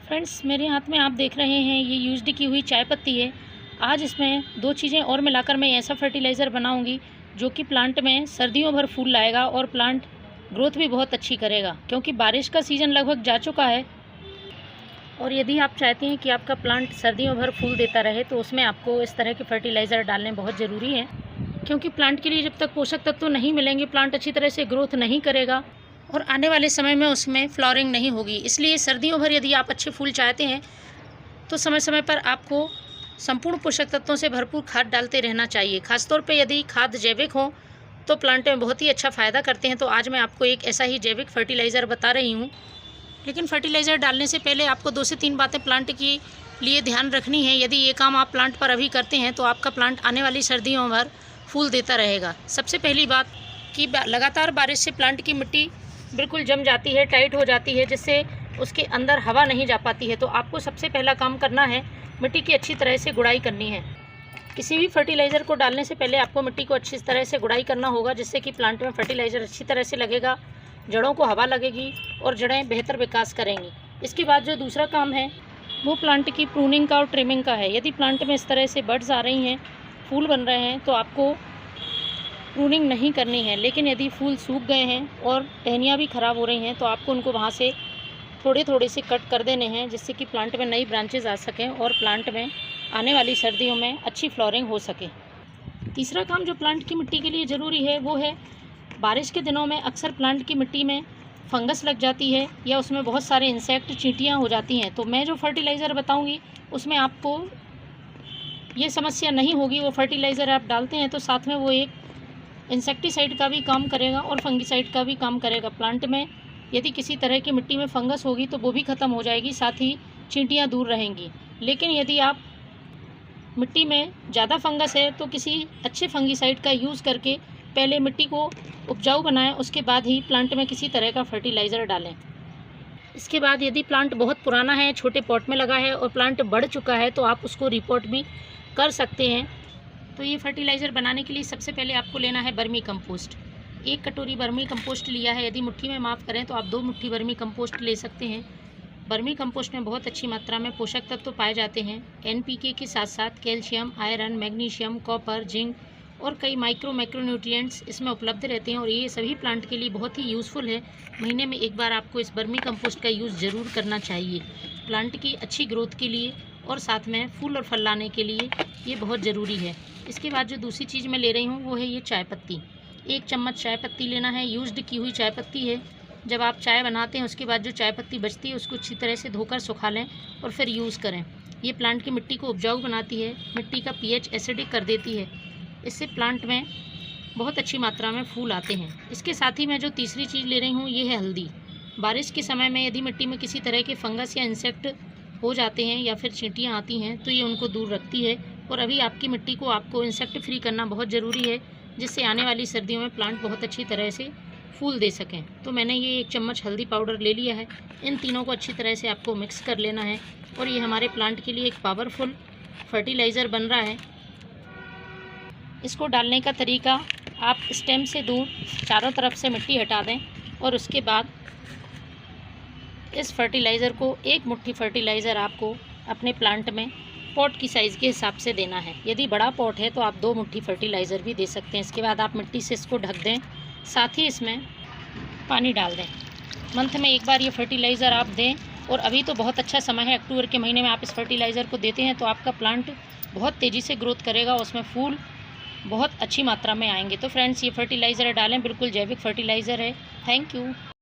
Friends, मेरे हाथ में आप देख रहे हैं ये यूज़्ड की हुई चाय पत्ती है। आज इसमें 2 चीज़ें और मिलाकर मैं ऐसा फर्टिलाइज़र बनाऊंगी जो कि प्लांट में सर्दियों भर फूल लाएगा और प्लांट ग्रोथ भी बहुत अच्छी करेगा, क्योंकि बारिश का सीज़न लगभग जा चुका है। और यदि आप चाहते हैं कि आपका प्लांट सर्दियों भर फूल देता रहे तो उसमें आपको इस तरह के फर्टिलाइज़र डालने बहुत ज़रूरी है, क्योंकि प्लांट के लिए जब तक पोषक तत्व नहीं मिलेंगे प्लांट अच्छी तरह से ग्रोथ नहीं करेगा और आने वाले समय में उसमें फ्लावरिंग नहीं होगी। इसलिए सर्दियों भर यदि आप अच्छे फूल चाहते हैं तो समय समय पर आपको संपूर्ण पोषक तत्वों से भरपूर खाद डालते रहना चाहिए। खासतौर पे यदि खाद जैविक हो तो प्लांट में बहुत ही अच्छा फ़ायदा करते हैं। तो आज मैं आपको एक ऐसा ही जैविक फर्टिलाइज़र बता रही हूँ। लेकिन फर्टिलाइज़र डालने से पहले आपको 2 से 3 बातें प्लांट के लिए ध्यान रखनी है। यदि ये काम आप प्लांट पर अभी करते हैं तो आपका प्लांट आने वाली सर्दियों भर फूल देता रहेगा। सबसे पहली बात कि लगातार बारिश से प्लांट की मिट्टी बिल्कुल जम जाती है, टाइट हो जाती है, जिससे उसके अंदर हवा नहीं जा पाती है। तो आपको सबसे पहला काम करना है, मिट्टी की अच्छी तरह से गुड़ाई करनी है। किसी भी फर्टिलाइज़र को डालने से पहले आपको मिट्टी को अच्छी तरह से गुड़ाई करना होगा, जिससे कि प्लांट में फर्टिलाइज़र अच्छी तरह से लगेगा, जड़ों को हवा लगेगी और जड़ें बेहतर विकास करेंगी। इसके बाद जो दूसरा काम है वो प्लांट की प्रूनिंग का और ट्रिमिंग का है। यदि प्लांट में इस तरह से बड्स आ रही हैं, फूल बन रहे हैं, तो आपको प्रूनिंग नहीं करनी है। लेकिन यदि फूल सूख गए हैं और टहनियाँ भी ख़राब हो रही हैं तो आपको उनको वहाँ से थोड़े थोड़े से कट कर देने हैं, जिससे कि प्लांट में नई ब्रांचेज आ सकें और प्लांट में आने वाली सर्दियों में अच्छी फ्लावरिंग हो सके। तीसरा काम जो प्लांट की मिट्टी के लिए ज़रूरी है वो है, बारिश के दिनों में अक्सर प्लांट की मिट्टी में फंगस लग जाती है या उसमें बहुत सारे इंसेक्ट, चींटियाँ हो जाती हैं। तो मैं जो फर्टिलाइज़र बताऊँगी उसमें आपको ये समस्या नहीं होगी। वो फर्टिलाइज़र आप डालते हैं तो साथ में वो एक इंसेक्टिसाइड का भी काम करेगा और फंगिसाइड का भी काम करेगा। प्लांट में यदि किसी तरह की मिट्टी में फंगस होगी तो वो भी ख़त्म हो जाएगी, साथ ही चींटियाँ दूर रहेंगी। लेकिन यदि आप मिट्टी में ज़्यादा फंगस है तो किसी अच्छे फंगिसाइड का यूज़ करके पहले मिट्टी को उपजाऊ बनाएं, उसके बाद ही प्लांट में किसी तरह का फर्टिलाइज़र डालें। इसके बाद यदि प्लांट बहुत पुराना है, छोटे पॉट में लगा है और प्लांट बढ़ चुका है तो आप उसको रिपोर्ट भी कर सकते हैं। तो ये फर्टिलाइज़र बनाने के लिए सबसे पहले आपको लेना है बर्मी कंपोस्ट। 1 कटोरी बर्मी कंपोस्ट लिया है। यदि मुट्ठी में माफ़ करें तो आप 2 मुट्ठी बर्मी कंपोस्ट ले सकते हैं। बर्मी कंपोस्ट में बहुत अच्छी मात्रा में पोषक तत्व पाए जाते हैं। एनपीके के साथ साथ calcium, iron, magnesium, copper, zinc और कई मैक्रोन्यूट्रिएंट्स इसमें उपलब्ध रहते हैं और ये सभी प्लांट के लिए बहुत ही यूज़फुल है। महीने में एक बार आपको इस बर्मी कंपोस्ट का यूज़ ज़रूर करना चाहिए। प्लांट की अच्छी ग्रोथ के लिए और साथ में फूल और फल लाने के लिए ये बहुत ज़रूरी है। इसके बाद जो दूसरी चीज़ मैं ले रही हूँ वो है ये चाय पत्ती। 1 चम्मच चाय पत्ती लेना है। यूज्ड की हुई चाय पत्ती है। जब आप चाय बनाते हैं उसके बाद जो चाय पत्ती बचती है उसको अच्छी तरह से धोकर सुखा लें और फिर यूज़ करें। ये प्लांट की मिट्टी को उपजाऊ बनाती है, मिट्टी का पीएच एसिडिक कर देती है। इससे प्लांट में बहुत अच्छी मात्रा में फूल आते हैं। इसके साथ ही मैं जो तीसरी चीज़ ले रही हूँ ये है हल्दी। बारिश के समय में यदि मिट्टी में किसी तरह के फंगस या इंसेक्ट हो जाते हैं या फिर चींटियाँ आती हैं तो ये उनको दूर रखती है। और अभी आपकी मिट्टी को आपको इंसेक्ट फ्री करना बहुत ज़रूरी है, जिससे आने वाली सर्दियों में प्लांट बहुत अच्छी तरह से फूल दे सकें। तो मैंने ये 1 चम्मच हल्दी पाउडर ले लिया है। इन तीनों को अच्छी तरह से आपको मिक्स कर लेना है और ये हमारे प्लांट के लिए एक पावरफुल फर्टिलाइज़र बन रहा है। इसको डालने का तरीका, आप स्टेम से दूर चारों तरफ से मिट्टी हटा दें और उसके बाद इस फर्टिलाइज़र को 1 मुट्ठी फर्टिलाइज़र आपको अपने प्लांट में पॉट की साइज़ के हिसाब से देना है। यदि बड़ा पॉट है तो आप 2 मुट्ठी फर्टिलाइज़र भी दे सकते हैं। इसके बाद आप मिट्टी से इसको ढक दें, साथ ही इसमें पानी डाल दें। मंथ में एक बार ये फर्टिलाइज़र आप दें। और अभी तो बहुत अच्छा समय है, अक्टूबर के महीने में आप इस फर्टिलाइज़र को देते हैं तो आपका प्लांट बहुत तेज़ी से ग्रोथ करेगा, उसमें फूल बहुत अच्छी मात्रा में आएंगे। तो फ्रेंड्स, ये फर्टिलाइज़र डालें, बिल्कुल जैविक फर्टिलाइज़र है। Thank you.